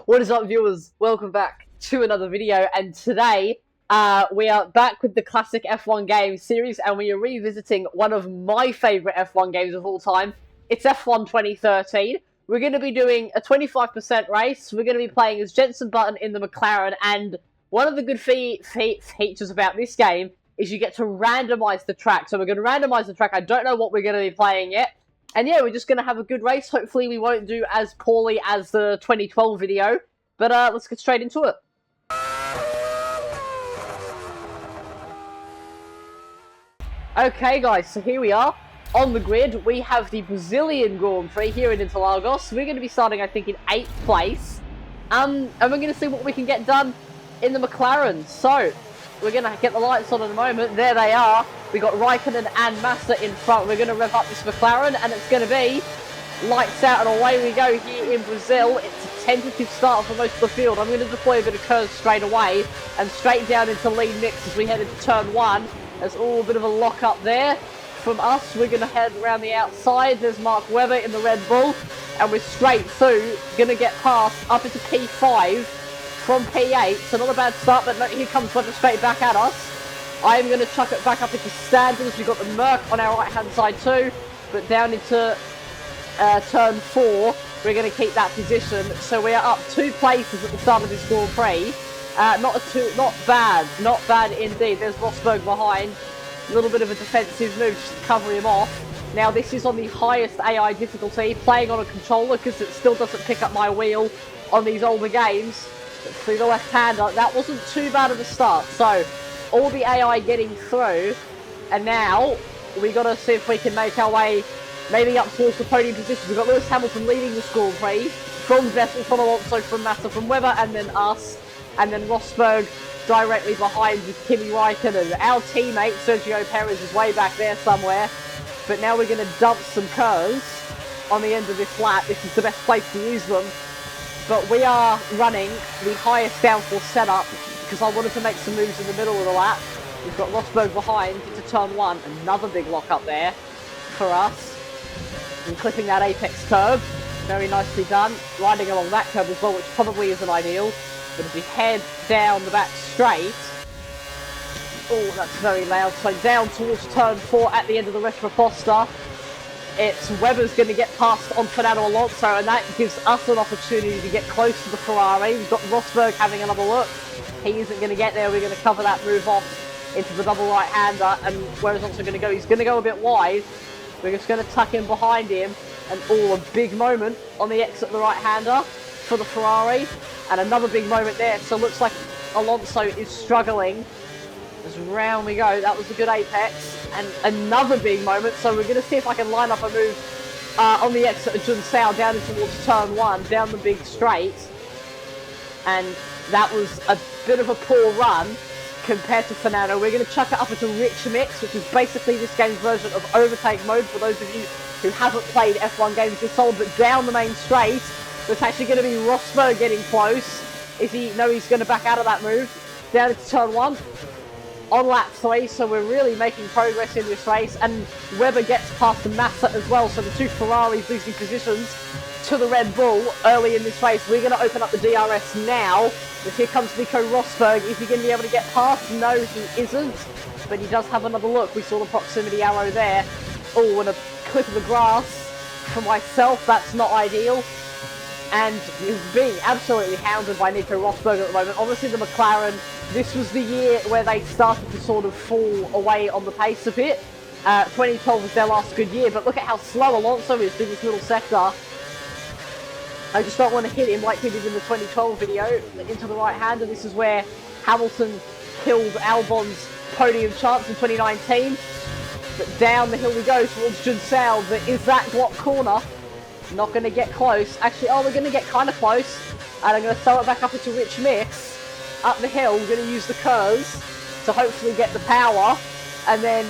What is up, viewers? Welcome back to another video, and today we are back with the classic F1 game series, and we are revisiting one of my favourite F1 games of all time. It's F1 2013. We're going to be doing a 25% race. We're going to be playing as Jenson Button in the McLaren, and one of the good features about this game is you get to randomise the track. So we're going to randomise the track. I don't know what we're going to be playing yet. And yeah, we're just going to have a good race. Hopefully we won't do as poorly as the 2012 video. But let's get straight into it. Okay guys, so here we are. On the grid, we have the Brazilian Grand Prix here in Interlagos. We're going to be starting, I think, in 8th place. And we're going to see what we can get done in the McLaren. So, we're going to get the lights on in a moment. There they are. We got Raikkonen and Massa in front. We're going to rev up this McLaren, and it's going to be lights out and away we go here in Brazil. It's a tentative start for most of the field. I'm going to deploy a bit of curves straight away and straight down into lead mix as we head into turn 1. There's all a bit of a lock up there from us. We're going to head around the outside. There's Mark Webber in the Red Bull, and we're straight through. Going to get past up into P5 from P8. So not a bad start, but here comes Webber straight back at us. I'm going to chuck it back up into standards. We've got the Merc on our right hand side too, but down into turn 4, we're going to keep that position. So we are up 2 places at the start of this Grand Prix. Not bad indeed. There's Rosberg behind. A little bit of a defensive move just to cover him off. Now this is on the highest AI difficulty, playing on a controller because it still doesn't pick up my wheel on these older games. But through the left-hander, that wasn't too bad of a start. So all the AI getting through, and now we got to see if we can make our way maybe up towards the podium position. We've got Lewis Hamilton leading the Grand Prix, from Vettel, from Alonso, from Massa, from Webber, and then us, and then Rosberg directly behind with Kimi Raikkonen. Our teammate, Sergio Perez, is way back there somewhere, but now we're going to dump some curves on the end of this lap. This is the best place to use them, but we are running the highest downforce setup because I wanted to make some moves in the middle of the lap. We've got Rosberg behind into turn 1, another big lock up there for us. And clipping that apex curve, very nicely done. Riding along that curve as well, which probably isn't ideal. But as we head down the back straight, oh, that's very loud. So down towards turn 4 at the end of the Retroposta, it's Webber's going to get past on Fernando Alonso, and that gives us an opportunity to get close to the Ferrari. We've got Rosberg having another look. He isn't going to get there. We're going to cover that move off into the double right-hander, and where is also going to go? He's going to go a bit wide. We're just going to tuck in behind him, and a big moment on the exit of the right-hander for the Ferrari, and another big moment there. So it looks like Alonso is struggling. As round we go, that was a good apex, and another big moment. So we're going to see if I can line up a move on the exit of Junsao down in towards turn 1, down the big straight, and that was a bit of a poor run compared to Fernando. We're going to chuck it up into Rich Mix, which is basically this game's version of overtake mode for those of you who haven't played F1 games this old. But down the main straight, it's actually going to be Rosberg getting close. No, he's going to back out of that move. Down into turn 1 on lap 3, so we're really making progress in this race. And Webber gets past the Massa as well, so the 2 Ferraris losing positions to the Red Bull early in this race. We're going to open up the DRS now. But here comes Nico Rosberg. Is he going to be able to get past? No, he isn't. But he does have another look. We saw the proximity arrow there. Oh, and a clip of the grass for myself. That's not ideal. And he's being absolutely hounded by Nico Rosberg at the moment. Obviously, the McLaren, this was the year where they started to sort of fall away on the pace a bit. 2012 was their last good year. But look at how slow Alonso is through this middle sector. I just don't want to hit him like we did in the 2012 video, into the right-hander. This is where Hamilton killed Albon's podium chance in 2019. But down the hill we go towards Junsao. Is that Glock corner? Not going to get close. Actually, we're going to get kind of close. And I'm going to throw it back up into Rich Mix. Up the hill, we're going to use the curves to hopefully get the power. And then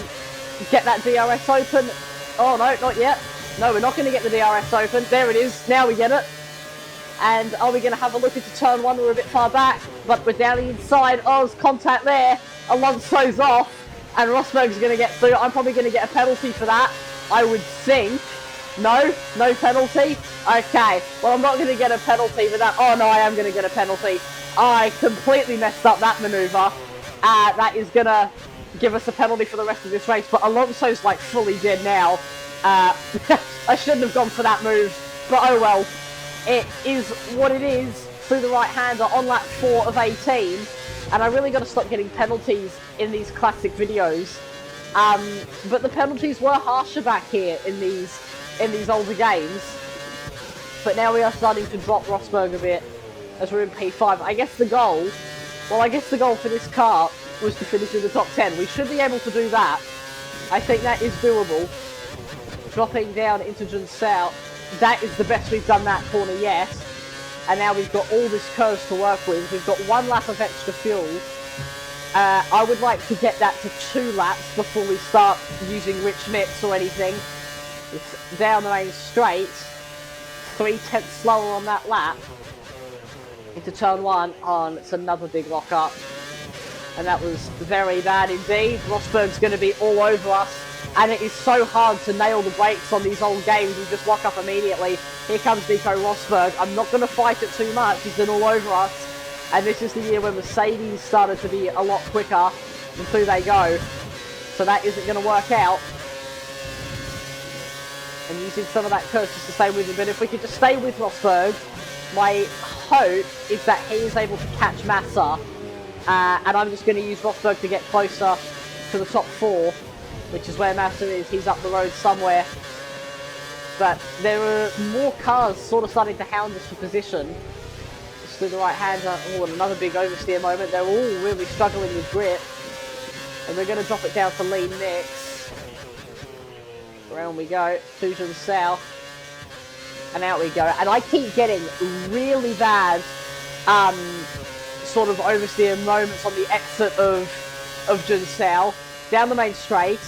get that DRS open. Oh, no, not yet. No, we're not going to get the DRS open. There it is. Now we get it. And are we going to have a look into turn 1? We're a bit far back, but we're down the inside. Oh, there's contact there. Alonso's off, and Rosberg's going to get through. I'm probably going to get a penalty for that, I would think. No? No penalty? Okay. Well, I'm not going to get a penalty for that. Oh, no, I am going to get a penalty. I completely messed up that maneuver. That is going to give us a penalty for the rest of this race, but Alonso's, like, fully dead now. I shouldn't have gone for that move, but oh well. It is what it is through the right-hander on lap 4 of 18, and I really got to stop getting penalties in these classic videos. But the penalties were harsher back here in these older games. But now we are starting to drop Rosberg a bit as we're in P5. I guess the goal for this car was to finish in the top 10. We should be able to do that. I think that is doable. Dropping down into Junsao. That is the best we've done that corner yet. And now we've got all this curves to work with. We've got 1 lap of extra fuel. I would like to get that to 2 laps before we start using rich mix or anything. It's down the main straight. 3/10 slower on that lap. Into turn 1 on, it's another big lock up. And that was very bad indeed. Rosberg's going to be all over us. And it is so hard to nail the brakes on these old games. You just lock up immediately. Here comes Nico Rosberg. I'm not going to fight it too much. He's been all over us. And this is the year when Mercedes started to be a lot quicker. And through they go. So that isn't going to work out. And using some of that curse just to stay with him. But if we could just stay with Rosberg, my hope is that he is able to catch Massa. And I'm just going to use Rosberg to get closer to the top 4. Which is where Massa is. He's up the road somewhere. But there are more cars sort of starting to hound us for position. Just through the right-hander. Oh, and another big oversteer moment. They're all really struggling with grip. And we're going to drop it down to lean mix. Around we go. Fusion south. And out we go. And I keep getting really bad sort of oversteer moments on the exit of Junsao. Down the main straight.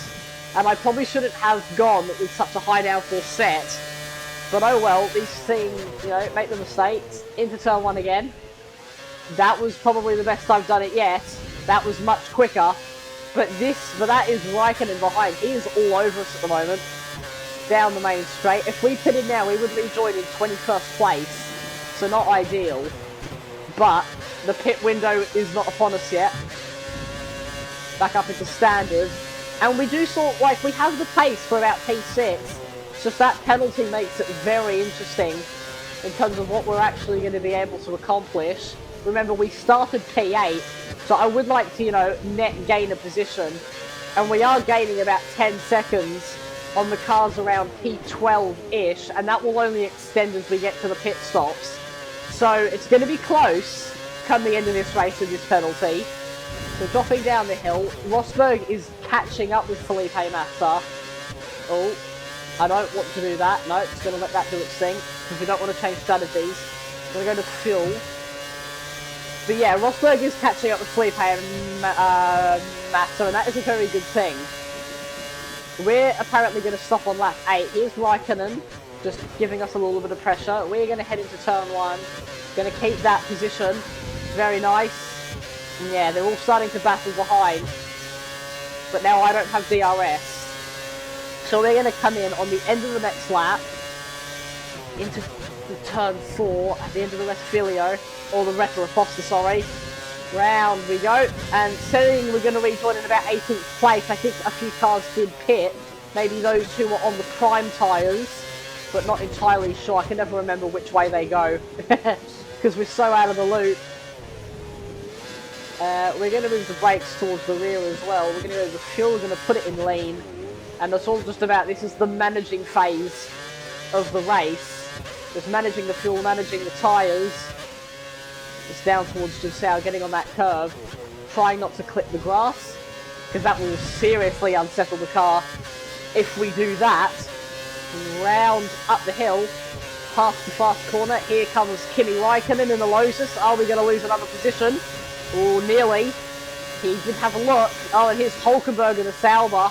And I probably shouldn't have gone with such a high downforce set. But oh well, these things, you know, make the mistakes. Into turn 1 again. That was probably the best I've done it yet. That was much quicker. But that is Raikkonen behind. He is all over us at the moment. Down the main straight. If we pitted now, we would rejoin in 21st place. So not ideal. But the pit window is not upon us yet. Back up into standard. And we do we have the pace for about P6. It's just that penalty makes it very interesting in terms of what we're actually going to be able to accomplish. Remember, we started P8, so I would like to, you know, net gain a position. And we are gaining about 10 seconds on the cars around P12-ish, and that will only extend as we get to the pit stops. So it's going to be close come the end of this race with this penalty. So dropping down the hill, Rosberg is catching up with Felipe Massa. Oh, I don't want to do that. No, it's going to let that do its thing, because we don't want to change strategies. We're going to go to fuel. But yeah, Rosberg is catching up with Felipe Massa, and that is a very good thing. We're apparently going to stop on lap 8. Here's Raikkonen, just giving us a little bit of pressure. We're going to head into turn 1. Going to keep that position. Very nice. Yeah, they're all starting to battle behind. But now I don't have DRS. So we're going to come in on the end of the next lap. Into the turn 4 at the end of the Westphalia. Or the Retro Foster, sorry. Round we go. And saying we're going to rejoin in about 18th place. I think a few cars did pit. Maybe those who were on the prime tyres. But not entirely sure. I can never remember which way they go. Because we're so out of the loop. We're going to move the brakes towards the rear as well. We're going to go to the fuel, we're going to put it in lean. And it's all just about, this is the managing phase of the race. Just managing the fuel, managing the tyres. Just down towards Junsao, getting on that curve. Trying not to clip the grass, because that will seriously unsettle the car if we do that. Round up the hill, past the fast corner. Here comes Kimi Raikkonen in the Lotus. Are we going to lose another position? Oh, nearly. He did have a look. Oh, and here's Hulkenberg in the Sauber.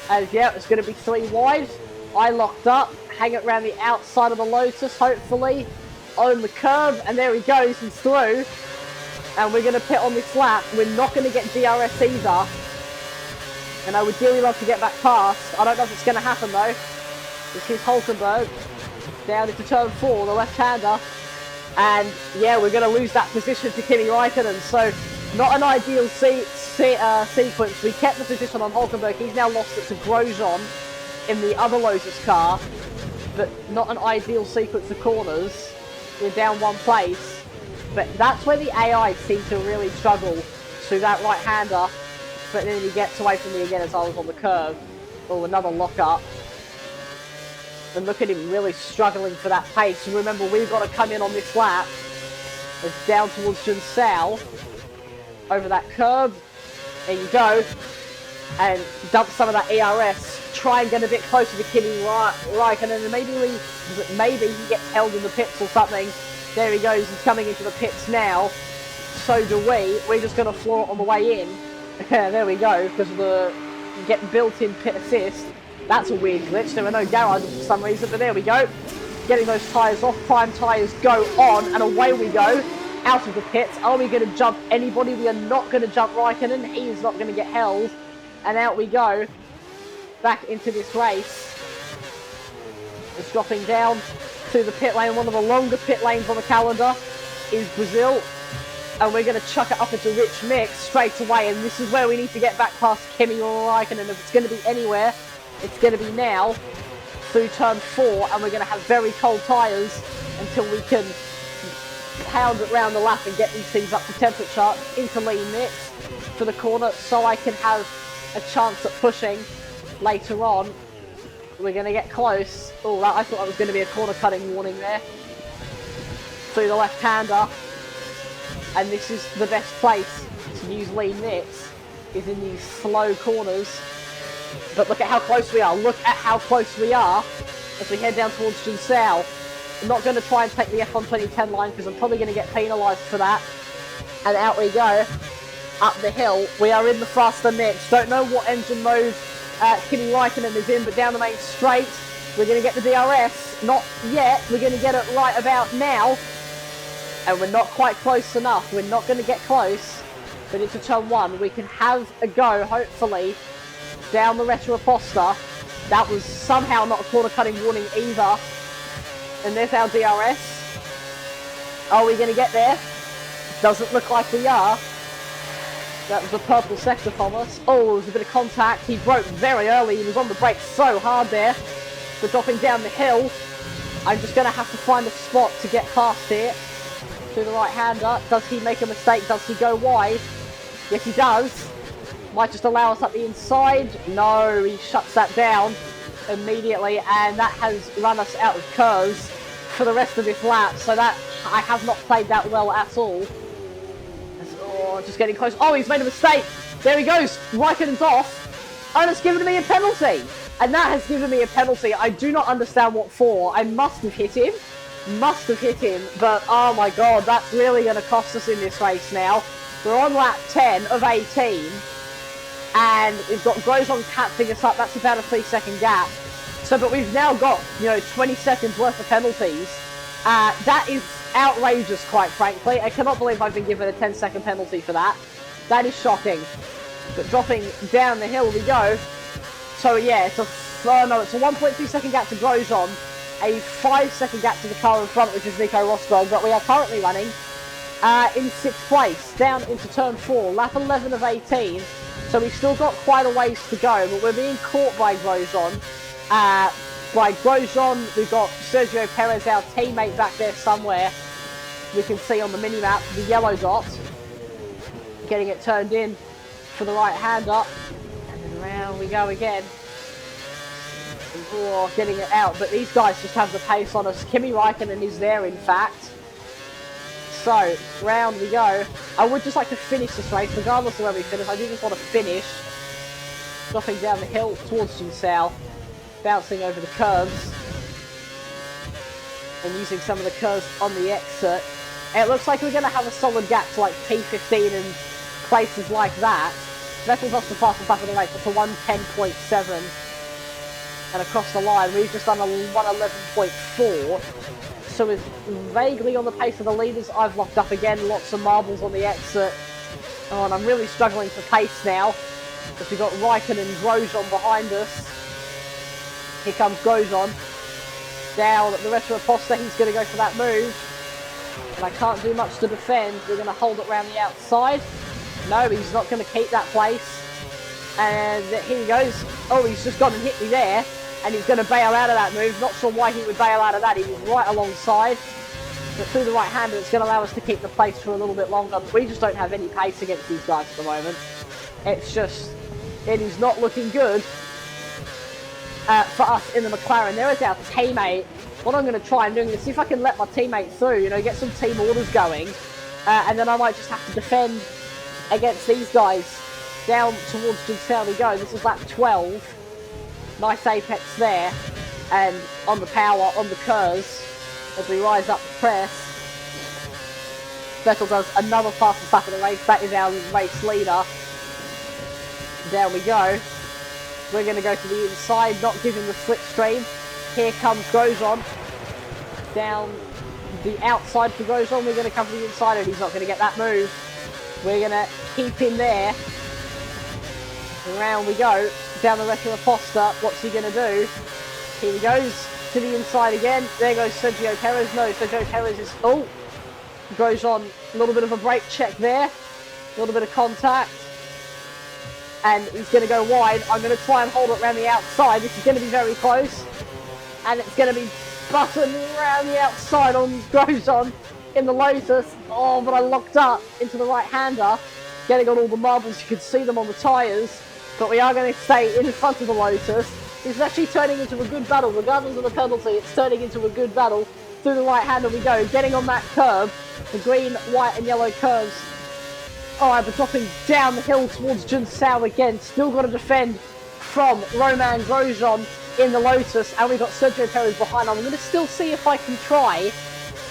And yeah, it's going to be 3 wide. I locked up. Hang it around the outside of the Lotus, hopefully. On the curb, and there he goes. He's through. And we're going to pit on this lap. We're not going to get DRS either. And I would dearly love to get back past. I don't know if it's going to happen though. This is Hulkenberg. Down into turn 4, the left-hander. And yeah, we're going to lose that position to Kimi Räikkönen. So not an ideal sequence. We kept the position on Hulkenberg. He's now lost it to Grosjean in the other Lotus car. But not an ideal sequence of corners. We're down 1 place. But that's where the AI seem to really struggle to that right-hander. But then he gets away from me again as I was on the curve. Oh, another lock-up. And look at him really struggling for that pace. And remember, we've got to come in on this lap. It's down towards Jinsao. Over that curve. There you go. And dump some of that ERS. Try and get a bit closer to Kimi Räikkönen. And maybe he gets held in the pits or something. There he goes. He's coming into the pits now. So do we. We're just going to floor it on the way in. There we go. Because of the built-in pit assist. That's a weird glitch. There were no garages for some reason, but there we go. Getting those tyres off. Prime tyres go on, and away we go. Out of the pits. Are we going to jump anybody? We are not going to jump Räikkönen. He is not going to get held. And out we go. Back into this race. It's dropping down to the pit lane. One of the longer pit lanes on the calendar is Brazil. And we're going to chuck it up into rich mix straight away. And this is where we need to get back past Kimi Räikkönen. If it's going to be anywhere, it's going to be now through turn 4, and we're going to have very cold tyres until we can pound it round the lap and get these things up to temperature into lean mix for the corner so I can have a chance at pushing later on. We're going to get close. Oh, I thought that was going to be a corner cutting warning there. Through the left-hander. And this is the best place to use lean mix, is in these slow corners. But look at how close we are. Look at how close we are as we head down towards Jinsao. I'm not going to try and take the F1 2010 line because I'm probably going to get penalised for that. And out we go. Up the hill. We are in the faster mix. Don't know what engine mode Kimi Räikkönen is in, but down the main straight. We're going to get the DRS. Not yet. We're going to get it right about now. And we're not quite close enough. We're not going to get close. But into turn 1. We can have a go, hopefully, down the Retro Aposta. That was somehow not a corner cutting warning either. And there's our DRS. Are we going to get there? Doesn't look like we are. That was a purple sector from us. Oh, there was a bit of contact. He broke very early. He was on the brakes so hard there. We're dropping down the hill. I'm just going to have to find a spot to get past here. To the right-hander. Does he make a mistake? Does he go wide? Yes, he does. Might just allow us up the inside. No, he shuts that down immediately, and that has run us out of curves for the rest of this lap. So that, I have not played that well at all. Oh, just getting close. Oh, he's made a mistake. There he goes. Räikkönen's off. And it's given me a penalty. And that has given me a penalty. I do not understand what for. I must have hit him. Must have hit him. But, oh my god, that's really going to cost us in this race now. We're on lap 10 of 18. And we've got Grosjean catching us up. That's about a 3-second gap. So, but we've now got, 20 seconds worth of penalties. That is outrageous, quite frankly. I cannot believe I've been given a 10-second penalty for that. That is shocking. But dropping down the hill we go. So yeah, it's a 1.2-second gap to Grosjean. A 5-second gap to the car in front, which is Nico Rosberg. But we are currently running in 6th place. Down into turn 4. Lap 11 of 18. So we've still got quite a ways to go, but we're being caught by Grosjean. We've got Sergio Perez, our teammate, back there somewhere. We can see on the mini-map the yellow dot. Getting it turned in for the right-hander. And then around we go again. Oh, getting it out, but these guys just have the pace on us. Kimi Räikkönen is there, in fact. So, round we go. I would just like to finish this race, regardless of where we finish. I do just want to finish. Dropping down the hill towards Jinsao. Bouncing over the curves. And using some of the curves on the exit. And it looks like we're going to have a solid gap to like P15 and places like that. Vettel's off the fastest lap of the race. That's a 110.7. And across the line, we've just done a 111.4. So we're vaguely on the pace of the leaders. I've locked up again, lots of marbles on the exit. Oh, and I'm really struggling for pace now. Because we've got Räikkönen and Grosjean behind us. Here comes Grosjean. Down the rest of the poster, he's going to go for that move. And I can't do much to defend. We're going to hold it around the outside. No, he's not going to keep that place. And here he goes. Oh, he's just gone and hit me there. And he's going to bail out of that move. Not sure why he would bail out of that. He was right alongside. But through the right-hander, it's going to allow us to keep the place for a little bit longer. We just don't have any pace against these guys at the moment. It's just, it is not looking good for us in the McLaren. There is our teammate. What I'm going to try and do is see if I can let my teammate through, you know, get some team orders going. And then I might just have to defend against these guys. Down towards Jinsao we go. This is lap 12. Nice apex there. And on the power, on the curves, as we rise up the press. Vettel does another fastest lap of the race. That is our race leader. Down we go. We're going to go to the inside, not giving the slipstream. Here comes Grosjean. Down the outside for Grosjean. We're going to come to the inside and he's not going to get that move. We're going to keep him there. Around we go. Down the rest of the poster. What's he going to do? Here he goes. To the inside again. There goes Sergio Perez. No, Sergio Perez is... Oh! Grosjean, a little bit of a brake check there. A little bit of contact. And he's going to go wide. I'm going to try and hold it around the outside. This is going to be very close. And it's going to be buttoned around the outside on Grosjean in the Lotus. Oh, but I locked up into the right-hander. Getting on all the marbles. You can see them on the tyres. But we are going to stay in front of the Lotus. This is actually turning into a good battle. Regardless of the penalty, it's turning into a good battle. Through the right-hander we go. Getting on that curve. The green, white and yellow curves. Alright, but dropping down the hill towards Jinsao again. Still got to defend from Romain Grosjean in the Lotus. And we've got Sergio Perez behind. I'm going to still see if I can try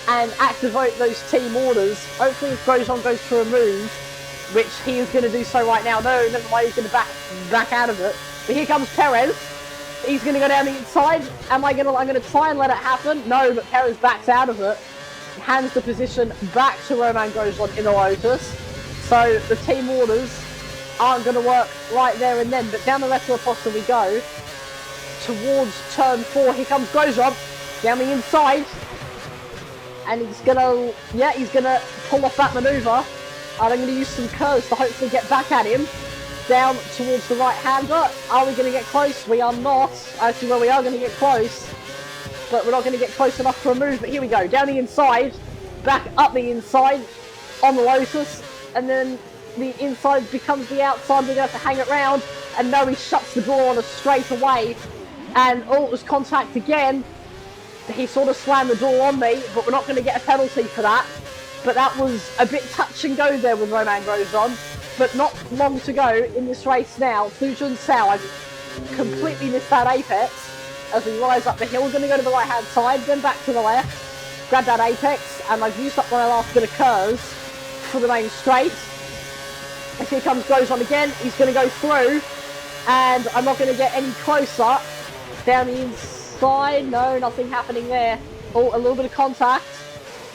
and activate those team orders. Hopefully if Grosjean goes for a move, which he is going to do so right now. No, never mind, he's going to back out of it. But here comes Perez. He's going to go down the inside. I'm going to try and let it happen. No, but Perez backs out of it. Hands the position back to Romain Grosjean in the Lotus. So the team orders aren't going to work right there and then. But down the rest of the poster we go. Towards turn 4. Here comes Grosjean. Down the inside. And he's going to pull off that manoeuvre. And I'm going to use some curves to hopefully get back at him. Down towards the right-hander. Are we going to get close? We are not. Actually, well, we are going to get close. But we're not going to get close enough for a move. But here we go. Down the inside. Back up the inside. On the Lotus. And then the inside becomes the outside. We're going to have to hang it round. And no, he shuts the door on us straight away. And oh, it was contact again. He sort of slammed the door on me. But we're not going to get a penalty for that. But that was a bit touch and go there with Romain Grosjean. But not long to go in this race now. Through Jinsao, I've completely missed that apex. As we rise up the hill, we're going to go to the right-hand side, then back to the left. Grab that apex, and I've used up my last bit of curves for the main straight. And here comes Grosjean again. He's going to go through, and I'm not going to get any closer. Down the inside, no, nothing happening there. Oh, a little bit of contact.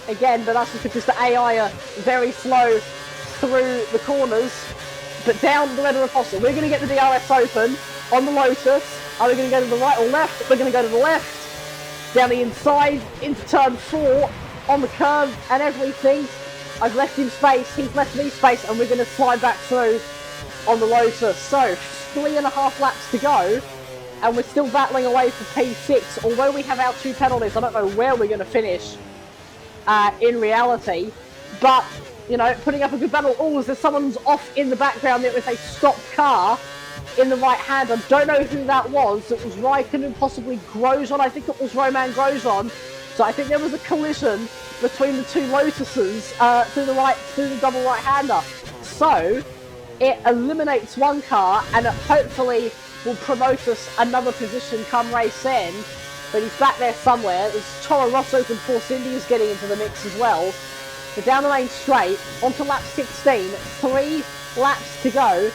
Again, but that's just because the AI are very slow through the corners. But down the Red Apostle, we're going to get the DRS open on the Lotus. Are we going to go to the right or left? We're going to go to the left. Down the inside, into turn 4, on the curve and everything. I've left him space, he's left me space, and we're going to slide back through on the Lotus. So, 3.5 laps to go. And we're still battling away for P6. Although we have our 2 penalties, I don't know where we're going to finish. In reality, but you know, putting up a good battle. Oh, is there someone's off in the background there with a stopped car in the right hand? I don't know who that was. It was Raikkonen, possibly Grosjean. I think it was Romain Grosjean. So I think there was a collision between the 2 Lotuses through the double right-hander. So it eliminates 1 car and it hopefully will promote us another position come race end. But he's back there somewhere. There's Toro Rosso from Force India is getting into the mix as well. So down the lane straight, onto lap 16, 3 laps to go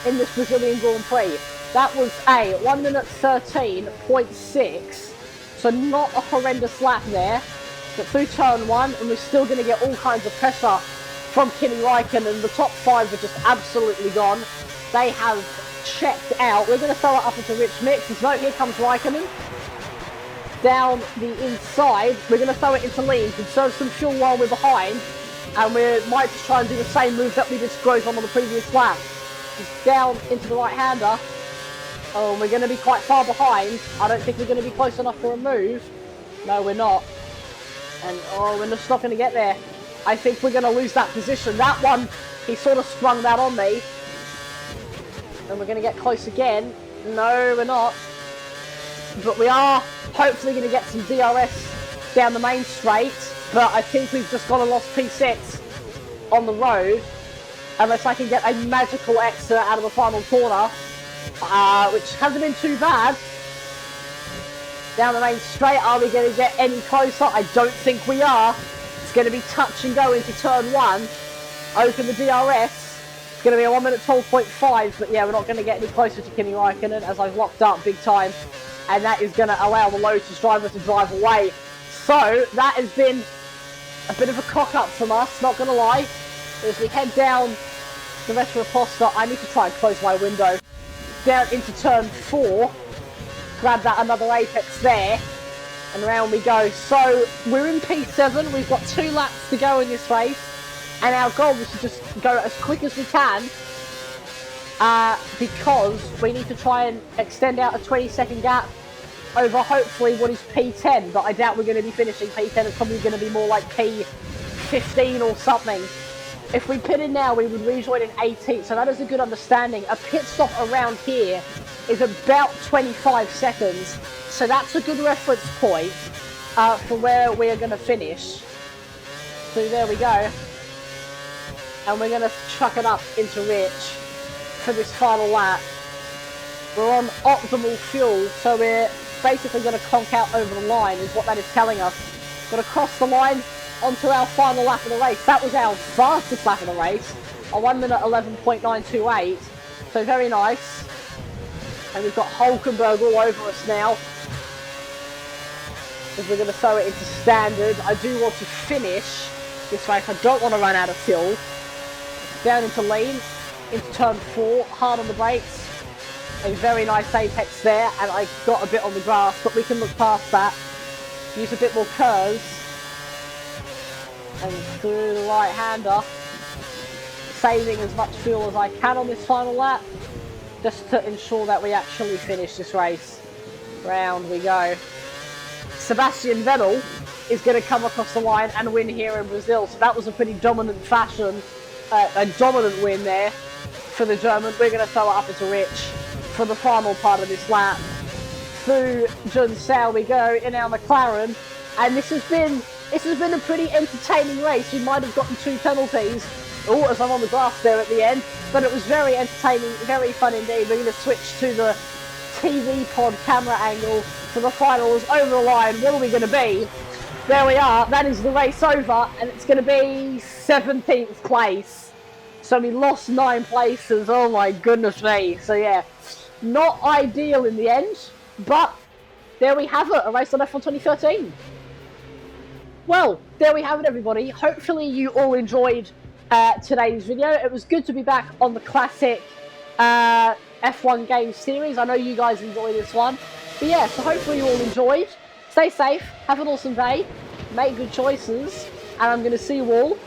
in this Brazilian Grand Prix. That was a 1 minute 13.6, so not a horrendous lap there. But through turn 1, and we're still going to get all kinds of pressure from Kimi Raikkonen, and the top 5 are just absolutely gone. They have checked out. We're going to throw it up into Rich Mix. As no, here comes Raikkonen. Down the inside, we're going to throw it into Lean, conserve some fuel while we're behind, and we might just try and do the same move that we did to Grosjean on the previous lap. Just down into the right-hander. Oh, we're going to be quite far behind. I don't think we're going to be close enough for a move. No, we're not. And, oh, we're just not going to get there. I think we're going to lose that position. That one, he sort of sprung that on me. And we're going to get close again. No, we're not. But we are hopefully going to get some DRS down the main straight. But I think we've just got a lost P6 on the road. Unless I can get a magical exit out of the final corner. Which hasn't been too bad. Down the main straight, are we going to get any closer? I don't think we are. It's going to be touch and go into turn 1. Open the DRS. It's going to be a 1 minute 12.5, but yeah, we're not going to get any closer to Kimi Raikkonen as I've locked up big time. And that is going to allow the Lotus driver to drive away. So, that has been a bit of a cock-up from us, not going to lie. As we head down the Retro Aposta, I need to try and close my window. Down into turn 4. Grab that another apex there. And around we go. So, we're in P7. We've got 2 laps to go in this race. And our goal is to just go as quick as we can. Because we need to try and extend out a 20-second gap over hopefully what is P10. But I doubt we're going to be finishing P10. It's probably going to be more like P15 or something. If we pit in now, we would rejoin in 18th, so that is a good understanding. A pit stop around here is about 25 seconds, so that's a good reference point for where we are going to finish. So there we go. And we're going to chuck it up into Rich for this final lap. We're on optimal fuel, so we're basically going to conk out over the line, is what that is telling us. Going to cross the line onto our final lap of the race. That was our fastest lap of the race, a 1 minute 11.928, so very nice. And we've got Hulkenberg all over us now, as we're going to throw it into standard. I do want to finish this race, I don't want to run out of fuel. Down into lean, into turn 4, hard on the brakes, a very nice apex there, and I got a bit on the grass, but we can look past that, use a bit more curves. And through the right-hander, saving as much fuel as I can on this final lap, just to ensure that we actually finish this race. Round we go. Sebastian Vettel is going to come across the line and win here in Brazil, so that was a pretty dominant fashion, a dominant win there for the German. We're going to throw it up into Rich for the final part of this lap. Through Junsao we go in our McLaren, and this has been a pretty entertaining race. We might have gotten 2 penalties. Oh, as I'm on the grass there at the end. But it was very entertaining, very fun indeed. We're going to switch to the TV pod camera angle for the finals. Over the line, what are we going to be? There we are. That is the race over. And it's going to be 17th place. So we lost 9 places. Oh my goodness me. So yeah, not ideal in the end. But there we have it. A race on F1 2013. Well, there we have it, everybody. Hopefully you all enjoyed today's video. It was good to be back on the classic F1 Games series. I know you guys enjoyed this one. But yeah, so hopefully you all enjoyed. Stay safe, have an awesome day, make good choices, and I'm going to see you all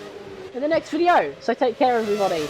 in the next video. So take care, everybody.